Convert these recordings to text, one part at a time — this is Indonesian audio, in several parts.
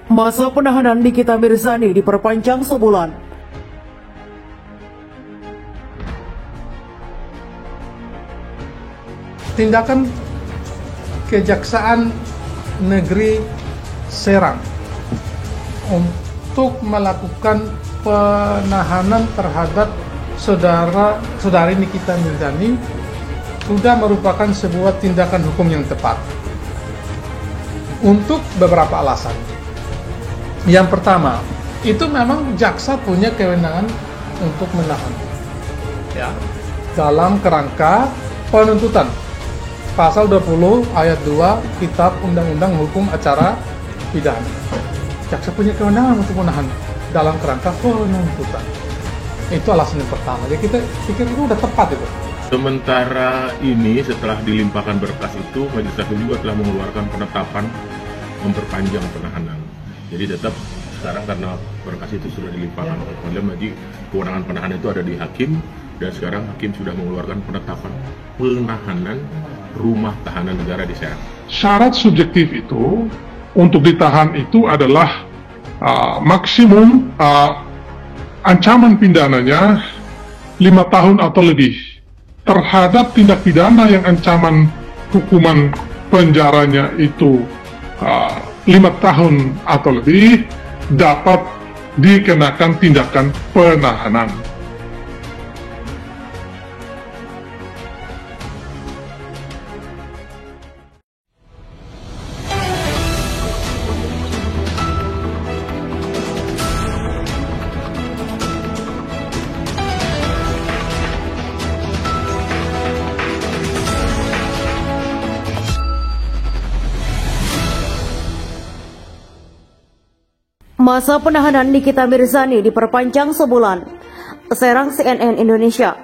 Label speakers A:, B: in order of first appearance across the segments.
A: Masa penahanan Nikita Mirzani diperpanjang sebulan.
B: Tindakan Kejaksaan Negeri Serang untuk melakukan penahanan terhadap saudari Nikita Mirzani sudah merupakan sebuah tindakan hukum yang tepat untuk beberapa alasan. Yang pertama, itu memang jaksa punya kewenangan untuk menahan, ya, dalam kerangka penuntutan. Pasal 20 ayat 2 Kitab Undang-Undang Hukum Acara Pidana. Jaksa punya kewenangan untuk menahan dalam kerangka penuntutan. Itu alasan yang pertama. Jadi kita pikir itu udah tepat itu.
C: Sementara ini setelah dilimpahkan berkas itu, Majelis Hakim juga telah mengeluarkan penetapan memperpanjang penahanan. Jadi tetap sekarang karena berkas itu sudah dilimpahkan oleh pengadilan, jadi kewenangan penahanan itu ada di hakim, dan sekarang hakim sudah mengeluarkan penetapan penahanan rumah tahanan negara di Serang.
D: Syarat subjektif itu untuk ditahan itu adalah maksimum ancaman pidananya 5 tahun atau lebih. Terhadap tindak pidana yang ancaman hukuman penjaranya itu 5 tahun atau lebih, dapat dikenakan tindakan penahanan.
A: Masa penahanan Nikita Mirzani diperpanjang sebulan. Serang CNN Indonesia.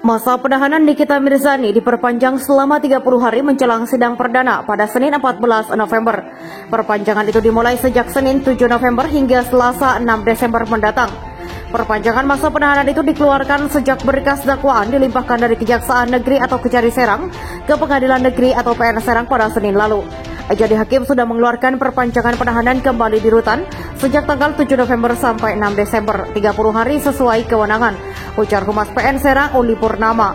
A: Masa penahanan Nikita Mirzani diperpanjang selama 30 hari menjelang sidang perdana pada Senin 14 November. Perpanjangan itu dimulai sejak Senin 7 November hingga Selasa 6 Desember mendatang. Perpanjangan masa penahanan itu dikeluarkan sejak berkas dakwaan dilimpahkan dari Kejaksaan Negeri atau Kejari Serang ke Pengadilan Negeri atau PN Serang pada Senin lalu. Jadi hakim sudah mengeluarkan perpanjangan penahanan kembali di rutan sejak tanggal 7 November sampai 6 Desember, 30 hari sesuai kewenangan, ujar Humas PN Serang Uli Purnama.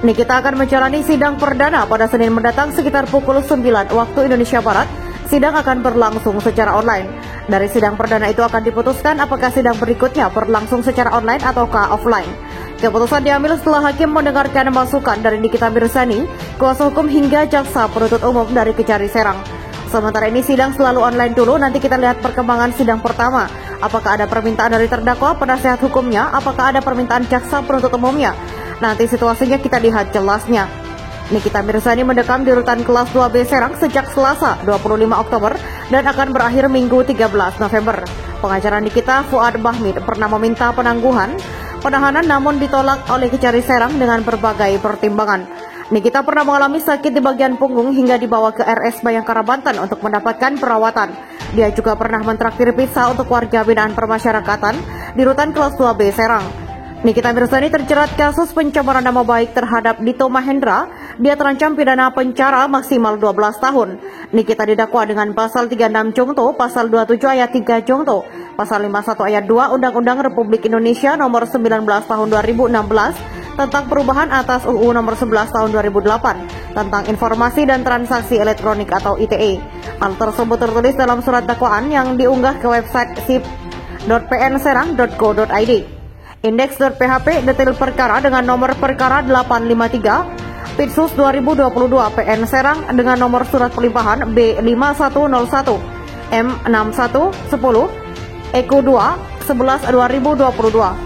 A: Nikita akan menjalani sidang perdana pada Senin mendatang sekitar pukul 9 waktu Indonesia Barat. Sidang akan berlangsung secara online. Dari sidang perdana itu akan diputuskan apakah sidang berikutnya berlangsung secara online ataukah offline. Keputusan diambil setelah hakim mendengarkan masukan dari Nikita Mirzani, kuasa hukum hingga jaksa penuntut umum dari Kejari Serang. Sementara ini sidang selalu online dulu, nanti kita lihat perkembangan sidang pertama. Apakah ada permintaan dari terdakwa, penasihat hukumnya, apakah ada permintaan jaksa penuntut umumnya. Nanti situasinya kita lihat jelasnya. Nikita Mirzani mendekam di rutan kelas 2B Serang sejak Selasa 25 Oktober dan akan berakhir Minggu 13 November. Pengacara Nikita, Fuad Bahmid, pernah meminta penangguhan penahanan namun ditolak oleh Kejari Serang dengan berbagai pertimbangan. Nikita pernah mengalami sakit di bagian punggung hingga dibawa ke RS Bayangkara Banten untuk mendapatkan perawatan. Dia juga pernah mentraktir pizza untuk warga binaan permasyarakatan di rutan kelas 2B Serang. Nikita Mirzani terjerat kasus pencemaran nama baik terhadap Dito Mahendra. Dia terancam pidana penjara maksimal 12 tahun. Nikita didakwa dengan pasal 36 Jungto, pasal 27 ayat 3 Jungto, pasal 51 ayat 2 Undang-Undang Republik Indonesia nomor 19 tahun 2016 tentang perubahan atas UU nomor 11 tahun 2008 tentang informasi dan transaksi elektronik atau ITE. Hal tersebut tertulis dalam surat dakwaan yang diunggah ke website sip.pnserang.co.id. Indeks.php detail perkara dengan nomor perkara 853 Pitsus 2022 PN Serang dengan nomor surat pelimpahan B5101 M6110 EQ2 11 2022.